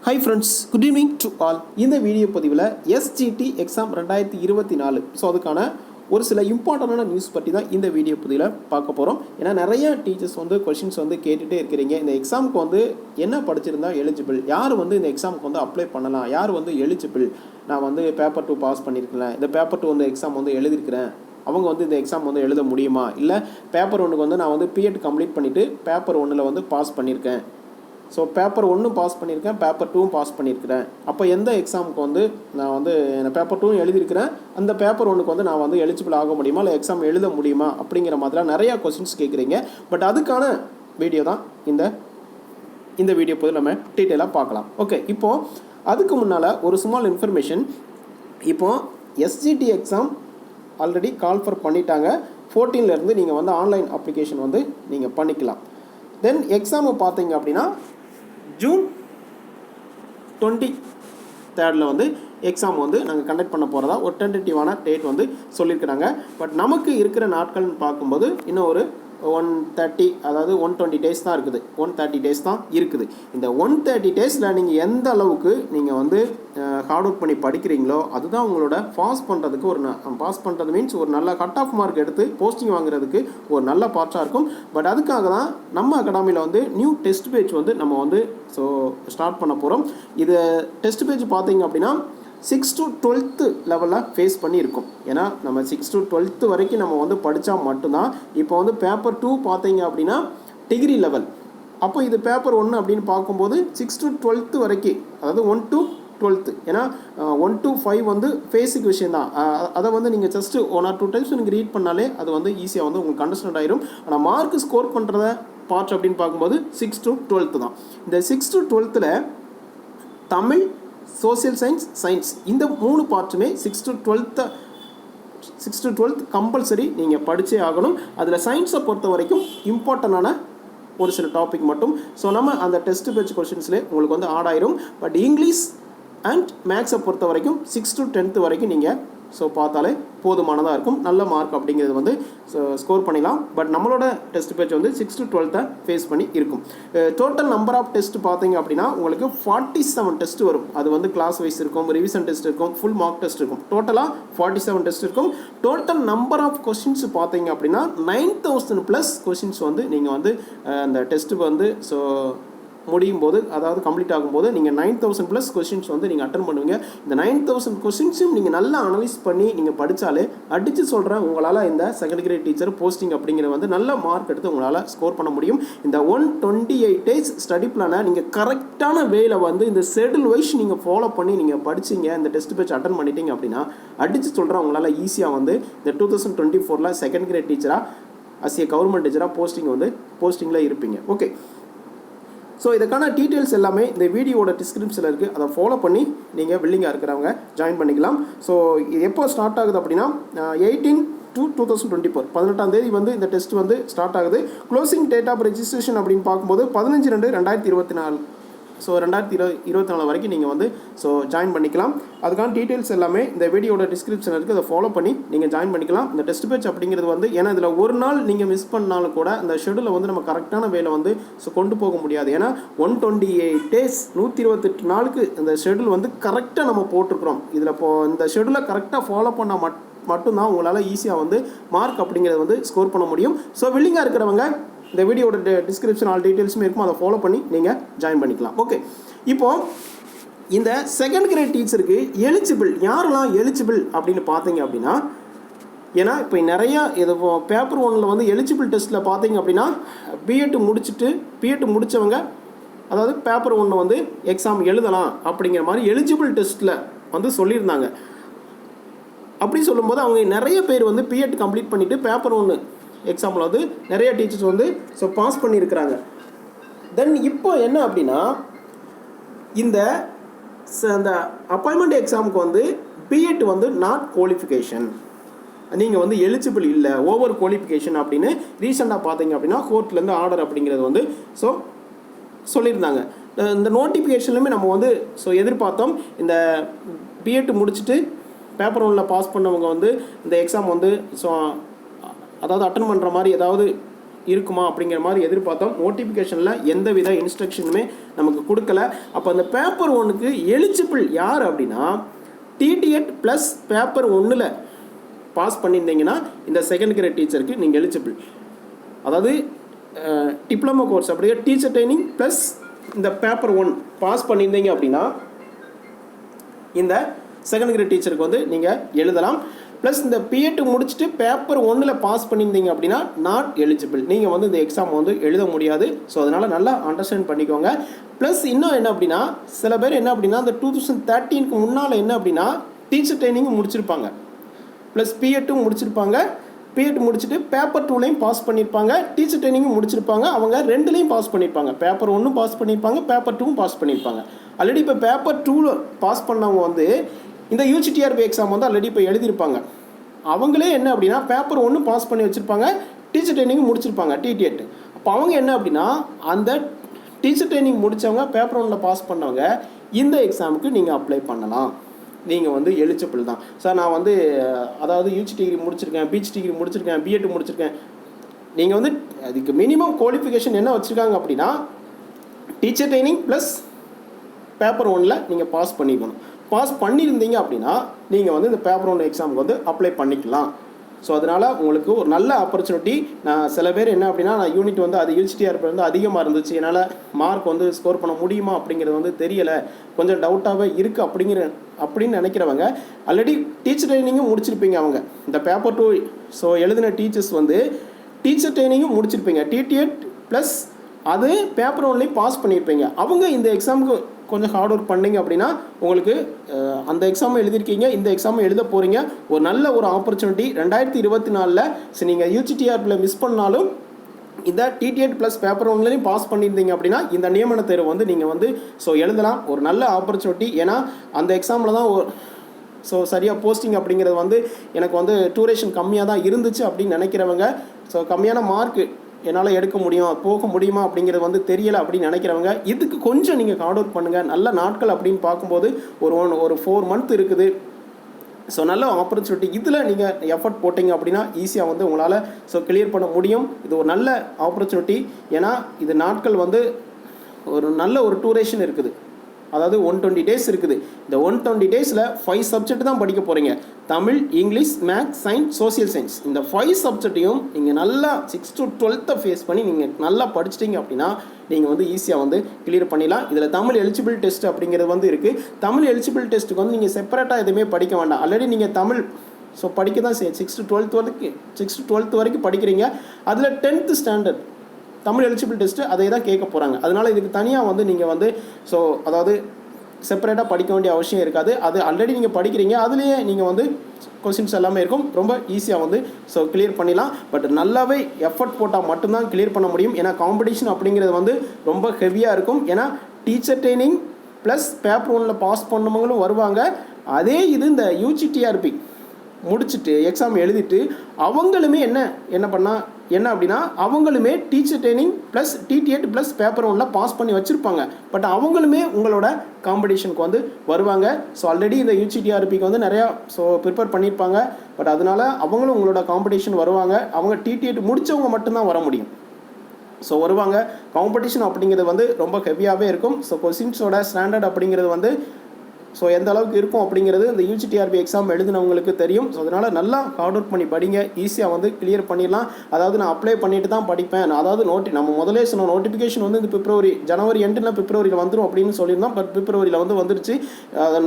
Hi friends, good evening to all. இந்த video பதிவில் SGT exam 2024 so அதுக்கான ஒரு சில இம்பார்ட்டண்டான நியூஸ் பற்றி தான் இந்த வீடியோ பதிவில் பார்க்க போகிறோம். ஏன்னா நிறைய டீச்சர்ஸ் கொஷின்ஸ் கேட்டுகிட்டே இருக்கிறீங்க. இந்த எக்ஸாமுக்கு என்ன படிச்சிருந்தா எலிஜிபிள், யார் இந்த எக்ஸாமுக்கு அப்ளை பண்ணலாம், யார் எலிஜிபிள், நான் பேப்பர் 2 பாஸ் பண்ணியிருக்கிறேன், இந்த பேப்பர் 2 எக்ஸாம் எழுதியிருக்கிறேன், அவங்க இந்த எக்ஸாம் எழுத முடியுமா, இல்லை பேப்பர் 1க்கு நான் பிஎட் கம்ப்ளீட் பண்ணிவிட்டு பேப்பர் 1ல் பாஸ் பண்ணியிருக்கேன், ஸோ பேப்பர் 1 பாஸ் பண்ணியிருக்கேன், பேப்பர் 2 பாஸ் பண்ணியிருக்கிறேன், அப்போ எந்த எக்ஸாமுக்கு நான் பேப்பர் 2 எழுதியிருக்கிறேன், அந்த பேப்பர் 1க்கு நான் எலிஜிபிள் ஆக முடியுமா, இல்லை எக்ஸாம் எழுத முடியுமா அப்படிங்கிற மாதிரிலாம் நிறையா கொஸ்டின்ஸ் கேட்குறீங்க. பட் அதுக்கான வீடியோ தான் இந்த வீடியோ போது நம்ம டீட்டெயிலாக பார்க்கலாம். ஓகே, இப்போது அதுக்கு முன்னால் ஒரு ஸ்மால் இன்ஃபர்மேஷன். இப்போது SGT exam already call for பண்ணிட்டாங்க. 14லேருந்து நீங்கள் ஆன்லைன் அப்ளிகேஷன் நீங்கள் பண்ணிக்கலாம். தென் எக்ஸாமை பார்த்தீங்க அப்படின்னா ஜூன் 23 எக்ஸாம் நாங்கள் கண்டக்ட் பண்ண போகிறதா ஒரு டென்டேட்டிவான டேட் சொல்லியிருக்கிறாங்க. பட் நமக்கு இருக்கிற நாட்கள்னு பார்க்கும்போது இன்னும் ஒரு 130 அதாவது 120 டேஸ் தான் இருக்குது. 130 டேஸ் தான் இருக்குது. இந்த 130 டேஸில் நீங்கள் எந்த அளவுக்கு நீங்கள் ஹார்ட் ஒர்க் பண்ணி படிக்கிறீங்களோ அதுதான் உங்களோட பாஸ் பண்ணுறதுக்கு பாஸ் பண்ணுறது மீன்ஸ் ஒரு நல்ல கட் ஆஃப் மார்க் எடுத்து போஸ்டிங் வாங்குறதுக்கு ஒரு நல்ல பார்ட்டாக இருக்கும். பட் அதுக்காக தான் நம்ம அகாடமியில் நியூ டெஸ்ட் பேஜ் நம்ம ஸோ ஸ்டார்ட் பண்ண போகிறோம். இது டெஸ்ட் பேஜ் பார்த்தீங்க அப்படின்னா 6 to 12th லெவலில் ஃபேஸ் பண்ணியிருக்கோம். ஏன்னா நம்ம 6 to 12th வரைக்கும் நம்ம படித்தா மட்டும்தான். இப்போ பேப்பர் 2 பார்த்தீங்க அப்படின்னா டிகிரி லெவல். அப்போ இது பேப்பர் 1 அப்படின்னு பார்க்கும்போது 6 to 12th வரைக்கும், அதாவது 1 to 12th. ஏன்னா 1 to 5 ஃபேஸுக்கு விஷயம் தான். அதை நீங்கள் ஜஸ்ட்டு 1 or 2 டைம்ஸ் நீங்கள் ரீட் பண்ணாலே அது ஈஸியாக உங்களுக்கு அண்டர்ஸ்டாண்ட் ஆயிரும். ஆனால் மார்க் ஸ்கோர் பண்ணுறத பார்ட் அப்படின்னு பார்க்கும்போது 6 to 12th தான். இந்த 6 to 12th Tamil, social science இந்த 3 பார்ட்டுமே 6 to 12th கம்பல்சரி நீங்கள் படித்தே ஆகணும். அதில் சயின்ஸை பொறுத்த வரைக்கும் இம்பார்ட்டண்டான ஒரு சில டாபிக் மட்டும் ஸோ நம்ம அந்த டெஸ்ட் பேஜ் கொஷின்ஸ்லேயே உங்களுக்கு ஆட் ஆயிரும். பட் இங்கிலீஷ் அண்ட் மேக்ஸை பொறுத்த வரைக்கும் 6 to 10th வரைக்கும் நீங்கள் ஸோ பார்த்தாலே போதுமானதாக இருக்கும். நல்ல மார்க் அப்படிங்கிறது ஸ்கோர் பண்ணிடலாம். பட் நம்மளோட test page 6 to 12th face பண்ணி இருக்கும். டோட்டல் நம்பர் ஆஃப் டெஸ்ட் பார்த்தீங்க அப்படின்னா உங்களுக்கு 47 டெஸ்ட் வரும். அது கிளாஸ் வைஸ் இருக்கும், ரிவிஷன் டெஸ்ட் இருக்கும், ஃபுல் மார்க் டெஸ்ட் இருக்கும். டோட்டலாக 47 டெஸ்ட் இருக்கும். டோட்டல் நம்பர் ஆஃப் கொஸ்டின்ஸ் பார்த்தீங்க அப்படின்னா 9000+ கொஸ்டின்ஸ் நீங்கள் அந்த டெஸ்ட்டுக்கு ஸோ முடியும் போது, அதாவது கம்ப்ளீட் ஆகும்போது நீங்கள் 9000+ கொஸ்டின்ஸ் நீங்கள் அட்டன் பண்ணுவீங்க. இந்த 9000 கொஸ்டின்ஸும் நீங்கள் நல்லா அனலைஸ் பண்ணி நீங்கள் படித்தாலே அடித்து சொல்கிறேன் உங்களால் இந்த செகண்ட் கிரேட் டீச்சர் போஸ்டிங் அப்படிங்கிறது நல்ல மார்க் எடுத்து உங்களால் ஸ்கோர் பண்ண முடியும். இந்த 128 டேஸ் ஸ்டடி பிளானை நீங்கள் கரெக்டான வேயில் இந்த ஷெட்யூல் வைஸ் நீங்கள் ஃபாலோ பண்ணி நீங்கள் படிச்சிங்க, இந்த டெஸ்ட் பேஜ் அட்டன் பண்ணிட்டீங்க அப்படின்னா அடித்து சொல்கிறேன் உங்களால் ஈஸியாக இந்த 2024 செகண்ட் கிரேட் டீச்சராக அஸ் ஏ கவர்மெண்ட் டீச்சராக போஸ்டிங்கில் இருப்பீங்க. ஓகே, ஸோ இதுக்கான டீட்டெயில்ஸ் எல்லாமே இந்த வீடியோட டிஸ்கிரிப்ஷனில் இருக்குது. அதை ஃபாலோ பண்ணி நீங்கள் வில்லிங்காக இருக்கிறவங்க ஜாயின் பண்ணிக்கலாம். ஸோ இது எப்போ ஸ்டார்ட் ஆகுது அப்படின்னா 18 to 2024 18ஆம் தேதி இந்த டெஸ்ட் ஸ்டார்ட் ஆகுது. க்ளோசிங் டேட் ஆஃப் ரெஜிஸ்ட்ரேஷன் அப்படின்னு பார்க்கும்போது 15/2/2024 ஸோ 2024 வரைக்கும் நீங்கள் ஸோ ஜாயின் பண்ணிக்கலாம். அதுக்கான டீட்டெயில்ஸ் எல்லாமே இந்த வீடியோட டிஸ்கிரிப்ஷன் இருக்குது. அதை ஃபாலோ பண்ணி நீங்கள் ஜாயின் பண்ணிக்கலாம். இந்த டெஸ்ட் பேட்ச் அப்படிங்கிறது ஏன்னா இதில் ஒரு நாள் நீங்கள் மிஸ் பண்ணாலும் கூட இந்த ஷெடியூலை நம்ம கரெக்டான வேலை ஸோ கொண்டு போக முடியாது. ஏன்னா 128 டேஸ் 128 நாளுக்கு இந்த ஷெடியூல் கரெக்டாக நம்ம போட்டிருக்கிறோம். இதில் இந்த ஷெடியூலை கரெக்டாக ஃபாலோ பண்ணால் மட்டும்தான் உங்களால் ஈஸியாக மார்க் அப்படிங்கிறது ஸ்கோர் பண்ண முடியும். ஸோ வில்லிங்காக இருக்கிறவங்க இந்த வீடியோட டிஸ்கிரிப்ஷன் ஆல் டீட்டெயில்ஸுமே இருக்கும். அதை ஃபாலோ பண்ணி நீங்கள் ஜாயின் பண்ணிக்கலாம். ஓகே, இப்போது இந்த செகண்ட் கிரேட் டீச்சருக்கு எலிஜிபிள் யாரெல்லாம் எலிஜிபிள் அப்படின்னு பார்த்தீங்க அப்படின்னா, ஏன்னா இப்போ நிறையா இது பேப்பர் 1ல் எலிஜிபிள் டெஸ்ட்டில் பார்த்தீங்க அப்படின்னா பிஎட் முடித்தவங்க, அதாவது பேப்பர் 1 எக்ஸாம் எழுதலாம் அப்படிங்கிற மாதிரி எலிஜிபிள் டெஸ்ட்டில் சொல்லியிருந்தாங்க. அப்படி சொல்லும்போது அவங்க நிறைய பேர் பிஎட் கம்ப்ளீட் பண்ணிவிட்டு பேப்பர் 1 எக்ஸாம்பிள் நிறைய டீச்சர்ஸ் ஸோ பாஸ் பண்ணியிருக்கிறாங்க. தென் இப்போ என்ன அப்படின்னா இந்த அப்பாயின்மெண்ட் எக்ஸாமுக்கு பிஎட் நாட் குவாலிஃபிகேஷன், நீங்கள் எலிஜிபிள் இல்லை, ஓவர் குவாலிஃபிகேஷன் அப்படின்னு ரீசெண்டாக பார்த்தீங்க அப்படின்னா கோர்ட்லேருந்து ஆர்டர் அப்படிங்கிறது ஸோ சொல்லியிருந்தாங்க. இந்த நோட்டிஃபிகேஷன்லையுமே நம்ம ஸோ எதிர்பார்த்தோம். இந்த பிஎட் முடிச்சுட்டு பேப்பர் 1ல் பாஸ் பண்ணவங்க இந்த எக்ஸாம் ஸோ அதாவது அட்டன் பண்ணுற மாதிரி ஏதாவது இருக்குமா அப்படிங்கிற மாதிரி எதிர்பார்த்தோம். நோட்டிஃபிகேஷனில் எந்த வித இன்ஸ்ட்ரக்ஷனுமே நமக்கு கொடுக்கல. அப்போ அந்த பேப்பர் 1க்கு எலிஜிபிள் யார் அப்படின்னா டிடிஎட் ப்ளஸ் பேப்பர் 1ல் பாஸ் பண்ணியிருந்தீங்கன்னா இந்த செகண்ட் கிரேட் டீச்சருக்கு நீங்கள் எலிஜிபிள். அதாவது டிப்ளமோ கோர்ஸ் அப்படியே டீச்சர் ட்ரைனிங் ப்ளஸ் இந்த பேப்பர் 1 பாஸ் பண்ணியிருந்தீங்க அப்படின்னா இந்த செகண்ட் கிரேட் டீச்சருக்கு வந்து நீங்கள் எழுதலாம். ப்ளஸ் இந்த பிஎட் முடிச்சுட்டு பேப்பர் 1ல் பாஸ் பண்ணியிருந்தீங்க அப்படின்னா நாட் எலிஜிபிள். நீங்கள் வந்து இந்த எக்ஸாம் வந்து எழுத முடியாது. ஸோ அதனால் நல்லா அண்டர்ஸ்டாண்ட் பண்ணிக்கோங்க. ப்ளஸ் இன்னும் என்ன அப்படின்னா சில பேர் என்ன அப்படின்னா இந்த 2013க்கு முன்னால் என்ன அப்படின்னா டீச்சர் ட்ரைனிங்கும் முடிச்சிருப்பாங்க, ப்ளஸ் பிஎட்டும் முடிச்சிருப்பாங்க. பிஎட் முடிச்சுட்டு பேப்பர் 2லையும் பாஸ் பண்ணியிருப்பாங்க, டீச்சர் ட்ரைனிங்கும் முடிச்சிருப்பாங்க. அவங்க 2லையும் பாஸ் பண்ணியிருப்பாங்க. பேப்பர் 1 பாஸ் பண்ணியிருப்பாங்க, பேப்பர் 2வும் பாஸ் பண்ணியிருப்பாங்க. ஆல்ரெடி இப்போ பேப்பர் 2ல பாஸ் பண்ணவங்க வந்து இந்த யூஜிடிஆர்பி எக்ஸாம் வந்து ஆல்ரெடி இப்போ எழுதியிருப்பாங்க. அவங்களே என்ன அப்படின்னா பேப்பர் 1 பாஸ் பண்ணி வச்சுருப்பாங்க, டீச்சர் ட்ரைனிங்கும் முடிச்சிருப்பாங்க டிடிஎட். அப்போ அவங்க என்ன அப்படின்னா அந்த டீச்சர் ட்ரைனிங் முடித்தவங்க பேப்பர் 1ல் பாஸ் பண்ணவங்க இந்த எக்ஸாமுக்கு நீங்கள் அப்ளை பண்ணலாம். நீங்கள் வந்து எலிஜிபிள் தான். சார் நான் வந்து அதாவது யூஜி டிகிரி முடிச்சிருக்கேன், பிஹெச் டிகிரி முடிச்சிருக்கேன், பிஎட் முடிச்சிருக்கேன். நீங்கள் வந்து அதுக்கு மினிமம் குவாலிஃபிகேஷன் என்ன வச்சுருக்காங்க அப்படின்னா டீச்சர் ட்ரைனிங் ப்ளஸ் பேப்பர் 1ல் நீங்கள் பாஸ் பண்ணிக்கணும். பாஸ் பண்ணியிருந்தீங்க அப்படின்னா நீங்கள் வந்து இந்த பேப்பர் 1 எக்ஸாமுக்கு வந்து அப்ளை பண்ணிக்கலாம். ஸோ அதனால் உங்களுக்கு ஒரு நல்ல ஆப்பர்ச்சுனிட்டி. நான் சில பேர் என்ன அப்படின்னா நான் யூனிட் வந்து அது யூஜிடிஆர்பி வந்து அதிகமாக இருந்துச்சு, என்னால் மார்க் வந்து ஸ்கோர் பண்ண முடியுமா அப்படிங்கிறது வந்து தெரியலை, கொஞ்சம் டவுட்டாகவே இருக்குது அப்படின்னு நினைக்கிறவங்க ஆல்ரெடி டீச்சர் ட்ரைனிங்கும் முடிச்சிருப்பீங்க. அவங்க இந்த பேப்பர் 2 ஸோ எழுதின டீச்சர்ஸ் வந்து டீச்சர் ட்ரைனிங்கும் முடிச்சிருப்பீங்க, டிடிஎட் ப்ளஸ் அது பேப்பர் 1லையும் பாஸ் பண்ணியிருப்பீங்க. அவங்க இந்த எக்ஸாமுக்கு கொஞ்சம் ஹார்ட் ஒர்க் பண்ணிங்க அப்படின்னா உங்களுக்கு அந்த எக்ஸாமும் எழுதியிருக்கீங்க, இந்த எக்ஸாமும் எழுத போகிறீங்க. ஒரு நல்ல ஒரு ஆப்பர்ச்சுனிட்டி 2024ல். ஸோ நீங்கள் யூஜிடிஆர்பியில் மிஸ் பண்ணாலும் இந்த டிடிஎட் ப்ளஸ் பேப்பர் 1லையும் பாஸ் பண்ணியிருந்தீங்க அப்படின்னா இந்த நியமன தேர்வு வந்து நீங்கள் வந்து ஸோ எழுதலாம். ஒரு நல்ல ஆப்பர்ச்சுனிட்டி. ஏன்னா அந்த எக்ஸாமில் தான் ஸோ சரியாக போஸ்டிங் அப்படிங்கிறது வந்து எனக்கு வந்து டூரேஷன் கம்மியாக தான் இருந்துச்சு அப்படின்னு நினைக்கிறவங்க, ஸோ கம்மியான மார்க்கு என்னால் எடுக்க முடியும், போக முடியுமா அப்படிங்கிறது வந்து தெரியலை அப்படின்னு நினைக்கிறவங்க இதுக்கு கொஞ்சம் நீங்கள் ஹார்ட் ஒர்க் பண்ணுங்கள். நல்ல நாட்கள் அப்படின்னு பார்க்கும்போது ஒரு 4 மந்த் இருக்குது. ஸோ நல்ல ஆப்பர்ச்சுனிட்டி. இதில் நீங்கள் எஃபர்ட் போட்டிங்க அப்படின்னா ஈஸியாக வந்து உங்களால் ஸோ கிளியர் பண்ண முடியும். இது ஒரு நல்ல ஆப்பர்ச்சுனிட்டி. ஏன்னா இது நாட்கள் வந்து ஒரு நல்ல ஒரு டூரேஷன் இருக்குது. அதாவது 120 டேஸ் இருக்குது. இந்த 120 டேஸில் 5 சப்ஜெக்ட் தான் படிக்க போகிறீங்க. Tamil, English, maths, science, social science. இந்த 5 சப்ஜெக்டையும் நீங்கள் நல்லா 6 to 12 ஃபேஸ் பண்ணி நீங்கள் நல்லா படிச்சிட்டிங்க அப்படின்னா நீங்கள் வந்து ஈஸியாக வந்து கிளியர் பண்ணிடலாம். இதில் தமிழ் எலிஜிபிள் டெஸ்ட் அப்படிங்கிறது வந்து இருக்குது. தமிழ் எலிஜிபிள் டெஸ்ட்டுக்கு வந்து நீங்கள் செப்பரேட்டாக எதுவுமே படிக்க வேண்டாம். ஆல்ரெடி நீங்கள் தமிழ் ஸோ படிக்க தான் 6 to 12 வரைக்கும் படிக்கிறீங்க. அதில் 10th standard Tamil eligible test அதை தான் கேட்க போகிறாங்க. அதனால் இதுக்கு தனியாக வந்து நீங்கள் வந்து ஸோ அதாவது செப்பரேட்டாக படிக்க வேண்டிய அவசியம் இருக்காது. அது ஆல்ரெடி நீங்கள் படிக்கிறீங்க, அதுலேயே நீங்கள் வந்து கொஸ்டின்ஸ் எல்லாமே இருக்கும். ரொம்ப ஈஸியாக வந்து ஸோ கிளியர் பண்ணிடலாம். பட் நல்லாவே எஃபர்ட் போட்டால் மட்டும்தான் கிளியர் பண்ண முடியும். ஏன்னா காம்படிஷன் அப்படிங்கிறது வந்து ரொம்ப ஹெவியாக இருக்கும். ஏன்னா டீச்சர் ட்ரைனிங் ப்ளஸ் பேப்பர் 1ல் பாஸ் பண்ணவங்களும் வருவாங்க. அதே இது இந்த யூஜிடிஆர்பி முடிச்சுட்டு எக்ஸாம் எழுதிட்டு அவங்களுமே என்ன அப்படின்னா அவங்களுமே teacher training plus DTEd plus paper 1ல் பாஸ் பண்ணி வச்சுருப்பாங்க. பட் அவங்களுமே உங்களோட காம்படிஷனுக்கு வந்து வருவாங்க. ஸோ ஆல்ரெடி இந்த யூஜிடிஆர்பிக்கு வந்து நிறையா ஸோ ப்ரிப்பேர் பண்ணியிருப்பாங்க. பட் அதனால் அவங்களும் உங்களோட காம்படிஷன் வருவாங்க. அவங்க டிடிஎட் முடித்தவங்க மட்டும்தான் வர முடியும். ஸோ வருவாங்க. காம்படிஷன் அப்படிங்கிறது வந்து ரொம்ப ஹெவியாகவே இருக்கும். ஸோ கொஸ்டின்ஸோட ஸ்டாண்டர்ட் அப்படிங்கிறது வந்து ஸோ எந்த அளவுக்கு இருக்கும் அப்படிங்கிறது இந்த யூஜிடிஆர்பி எக்ஸாம் எழுதினவங்களுக்கு தெரியும். ஸோ அதனால் நல்லா ஹார்ட் ஒர்க் பண்ணி படிங்க, ஈஸியாக வந்து கிளியர் பண்ணிடலாம். அதாவது நான் அப்ளை பண்ணிட்டு தான் படிப்பேன், அதாவது நம்ம முதலே சொன்ன நோட்டிஃபிகேஷன் வந்து இந்த ஜனவரி எண்டில் பிப்ரவரியில் வந்துடும் அப்படின்னு சொல்லியிருந்தோம். பட் பிப்ரவரியில் வந்து வந்துருச்சு.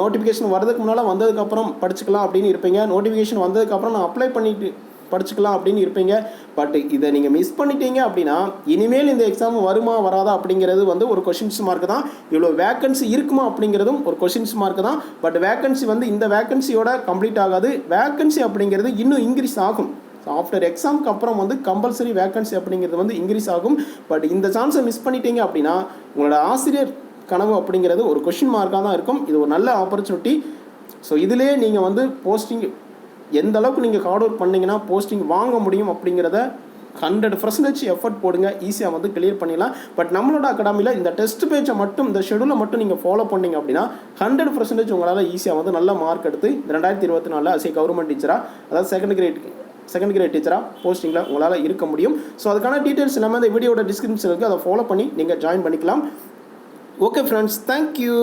நோட்டிஃபிகேஷன் வரதுக்கு முன்னால் வந்ததுக்கப்புறம் படிச்சுக்கலாம் அப்படின்னு இருப்பீங்க. நோட்டிஃபிகேஷன் வந்ததுக்கப்புறம் நான் அப்ளை பண்ணிட்டு படிச்சுக்கலாம் அப்படின்னு இருப்பீங்க. பட் இதை நீங்கள் மிஸ் பண்ணிட்டீங்க அப்படின்னா இனிமேல் இந்த எக்ஸாம் வருமா வராதா அப்படிங்கிறது வந்து ஒரு கொஷின்ஸ் மார்க் தான். இவ்வளோ வேக்கன்சி இருக்குமா அப்படிங்கிறதும் ஒரு கொஷின்ஸ் மார்க் தான். பட் வேக்கன்சி வந்து இந்த வேக்கன்சியோட கம்ப்ளீட் ஆகாது. வேக்கன்சி அப்படிங்கிறது இன்னும் இன்க்ரீஸ் ஆகும். ஸோ ஆஃப்டர் எக்ஸாமுக்கு அப்புறம் வந்து கம்பல்சரி வேக்கன்சி அப்படிங்கிறது வந்து இன்க்ரீஸ் ஆகும். பட் இந்த சான்ஸை மிஸ் பண்ணிட்டீங்க அப்படின்னா உங்களோட ஆசிரியர் கனவு அப்படிங்கிறது ஒரு கொஷின் மார்க்காக தான் இருக்கும். இது ஒரு நல்ல ஆப்பர்ச்சுனிட்டி. ஸோ இதிலே நீங்கள் வந்து போஸ்டிங் எந்த அளவுக்கு நீங்கள் ஹார்ட் ஒர்க் பண்ணிங்கன்னா போஸ்டிங் வாங்க முடியும் அப்படிங்கிறத 100% எஃபர்ட் போடுங்க. ஈஸியாக வந்து கிளியர் பண்ணிடலாம். பட் நம்மளோட அகாடமியில் இந்த டெஸ்ட் பேஜை மட்டும் இந்த ஷெடியூலை மட்டும் நீங்கள் ஃபாலோ பண்ணிங்க அப்படின்னா 100% உங்களால் ஈஸியாக வந்து நல்ல மார்க் எடுத்து 2024 அஸ் கவர்மெண்ட் டீச்சராக அதாவது செகண்ட் கிரேட் டீச்சராக போஸ்டிங்கில் உங்களால் இருக்க முடியும். ஸோ அதுக்கான டீட்டெயில்ஸ் நம்ம இந்த வீடியோட டிஸ்கிரிப்ஷன் இருக்குது, அதை ஃபாலோ பண்ணி நீங்கள் ஜாயின் பண்ணிக்கலாம். Okay friends, thank you.